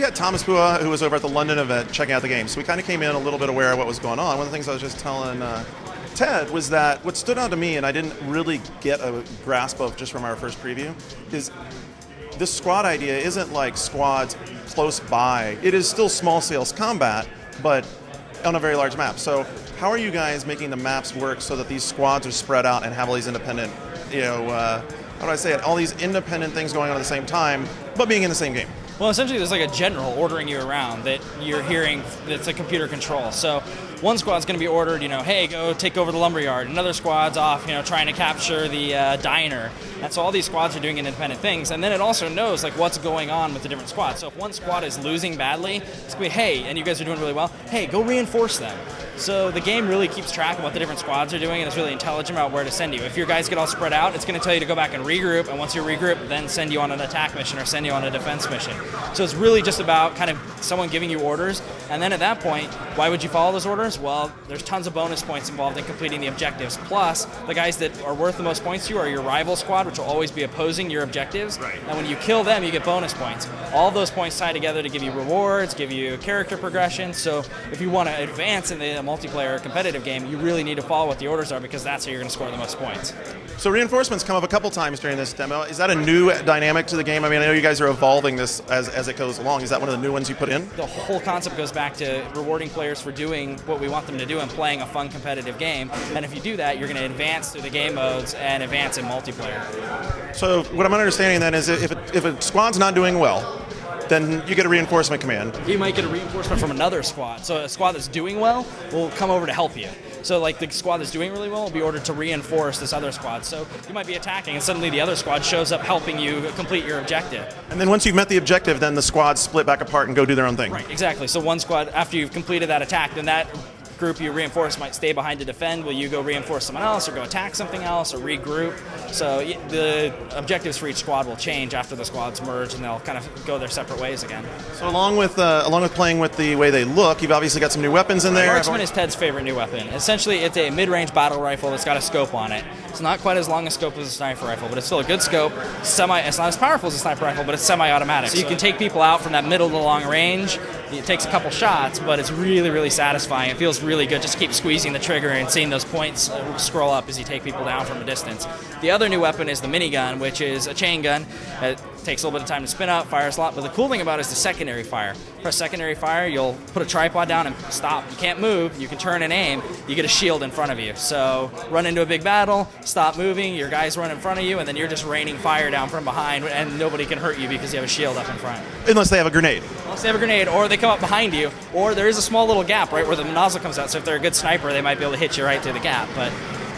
had Thomas Pua, who was over at the London event checking out the game, so we kind of came in a little bit aware of what was going on. One of the things I was just telling Ted was that what stood out to me, and I didn't really get a grasp of just from our first preview, is this squad idea isn't like squads close by. It is still small scale combat, but on a very large map. So how are you guys making the maps work so that these squads are spread out and have all these independent, how do I say it, all these independent things going on at the same time, but being in the same game? Well, essentially there's like a general ordering you around that you're hearing that's a computer control. So one squad's going to be ordered, hey, go take over the lumberyard. Another squad's off, trying to capture the diner. And so all these squads are doing independent things. And then it also knows like what's going on with the different squads. So if one squad is losing badly, it's going to be, hey, and you guys are doing really well, hey, go reinforce them. So the game really keeps track of what the different squads are doing and is really intelligent about where to send you. If your guys get all spread out, it's going to tell you to go back and regroup, and once you regroup, then send you on an attack mission or send you on a defense mission. So it's really just about kind of someone giving you orders, and then at that point, why would you follow those orders? Well, there's tons of bonus points involved in completing the objectives. Plus, the guys that are worth the most points to you are your rival squad, which will always be opposing your objectives. Right. And when you kill them, you get bonus points. All those points tie together to give you rewards, give you character progression. So if you want to advance in the multiplayer competitive game, you really need to follow what the orders are, because that's how you're going to score the most points. So reinforcements come up a couple times during this demo. Is that a new dynamic to the game? I mean, I know you guys are evolving this as it goes along. Is that one of the new ones you put in? The whole concept goes back to rewarding players for doing what we want them to do and playing a fun competitive game. And if you do that, you're going to advance through the game modes and advance in multiplayer. So what I'm understanding then is if a squad's not doing well, then you get a reinforcement command. You might get a reinforcement from another squad. So a squad that's doing well will come over to help you. So like the squad that's doing really well will be ordered to reinforce this other squad. So you might be attacking and suddenly the other squad shows up helping you complete your objective. And then once you've met the objective, then the squads split back apart and go do their own thing. Right, exactly. So one squad, after you've completed that attack, then that group you reinforce might stay behind to defend. Will you go reinforce someone else or go attack something else or regroup? So the objectives for each squad will change after the squads merge, and they'll kind of go their separate ways again. So along with playing with the way they look, you've obviously got some new weapons in there. Marksman is Ted's favorite new weapon. Essentially, it's a mid-range battle rifle that's got a scope on it. It's not quite as long a scope as a sniper rifle, but it's still a good scope. It's not as powerful as a sniper rifle, but it's semi-automatic. So you can take people out from that middle to long range. It takes a couple shots, but it's really, really satisfying. It feels really good. Just keep squeezing the trigger and seeing those points scroll up as you take people down from a distance. The other new weapon is the minigun, which is a chain gun. It takes a little bit of time to spin up, fires a lot, but the cool thing about it is the secondary fire. Press secondary fire, you'll put a tripod down and stop. You can't move, you can turn and aim, you get a shield in front of you. So run into a big battle, stop moving, your guys run in front of you, and then you're just raining fire down from behind, and nobody can hurt you because you have a shield up in front. Unless they have a grenade. Unless they have a grenade, or they come up behind you, or there is a small little gap right where the nozzle comes out, so if they're a good sniper, they might be able to hit you right through the gap, but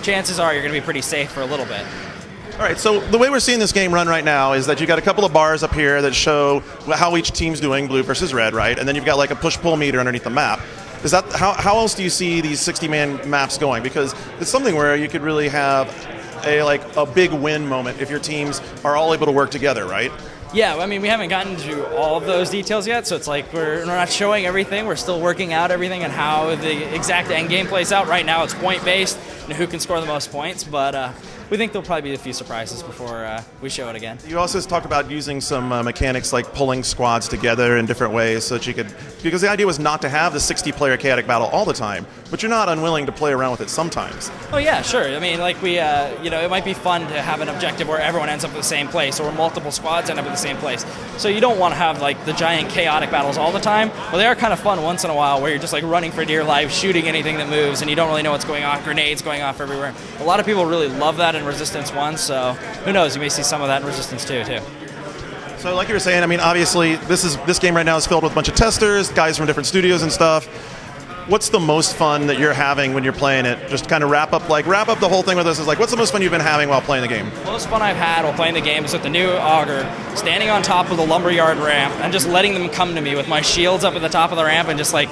chances are you're going to be pretty safe for a little bit. All right, so the way we're seeing this game run right now is that you've got a couple of bars up here that show how each team's doing, blue versus red, right? And then you've got like a push-pull meter underneath the map. Is that how else do you see these 60-man maps going? Because it's something where you could really have a big win moment if your teams are all able to work together, right? Yeah, I mean, we haven't gotten to all of those details yet, so it's like we're not showing everything. We're still working out everything and how the exact end game plays out. Right now it's point-based and who can score the most points, but we think there'll probably be a few surprises before we show it again. You also talked about using some mechanics like pulling squads together in different ways so that you could, because the idea was not to have the 60-player chaotic battle all the time, but you're not unwilling to play around with it sometimes. Oh yeah, sure. I mean, like we, it might be fun to have an objective where everyone ends up at the same place, or multiple squads end up at the same place. So you don't want to have like the giant chaotic battles all the time, but they are kind of fun once in a while where you're just like running for dear life, shooting anything that moves, and you don't really know what's going on, grenades going off everywhere. A lot of people really love that in Resistance 1, so who knows, you may see some of that in Resistance 2 too. So like you were saying, I mean, obviously this game right now is filled with a bunch of testers, guys from different studios and stuff. What's the most fun that you're having when you're playing it? Just kind of wrap up the whole thing with us. Is like, what's the most fun you've been having while playing the game? The most fun I've had while playing the game is with the new auger, standing on top of the lumberyard ramp and just letting them come to me with my shields up at the top of the ramp and just like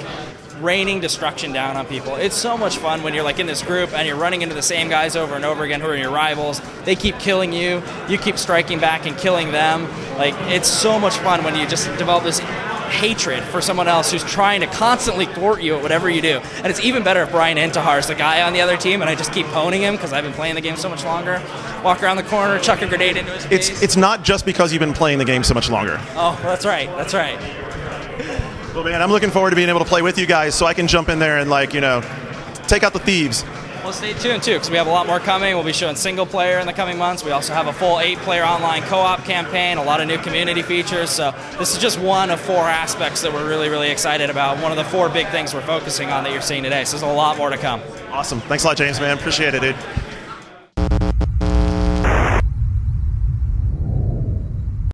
raining destruction down on people. It's so much fun when you're like in this group and you're running into the same guys over and over again who are your rivals. They keep killing you, you keep striking back and killing them. Like, it's so much fun when you just develop this hatred for someone else who's trying to constantly thwart you at whatever you do. And it's even better if Brian Intihar is the guy on the other team and I just keep honing him because I've been playing the game so much longer. Walk around the corner, chuck a grenade into his face. It's not just because you've been playing the game so much longer. Oh, that's right, that's right. Well, man, I'm looking forward to being able to play with you guys so I can jump in there and, like, take out the thieves. Well, stay tuned, too, because we have a lot more coming. We'll be showing single player in the coming months. We also have a full 8-player online co-op campaign, a lot of new community features. So this is just one of 4 aspects that we're really, really excited about. One of the 4 big things we're focusing on that you're seeing today. So there's a lot more to come. Awesome. Thanks a lot, James, man. Appreciate it, dude.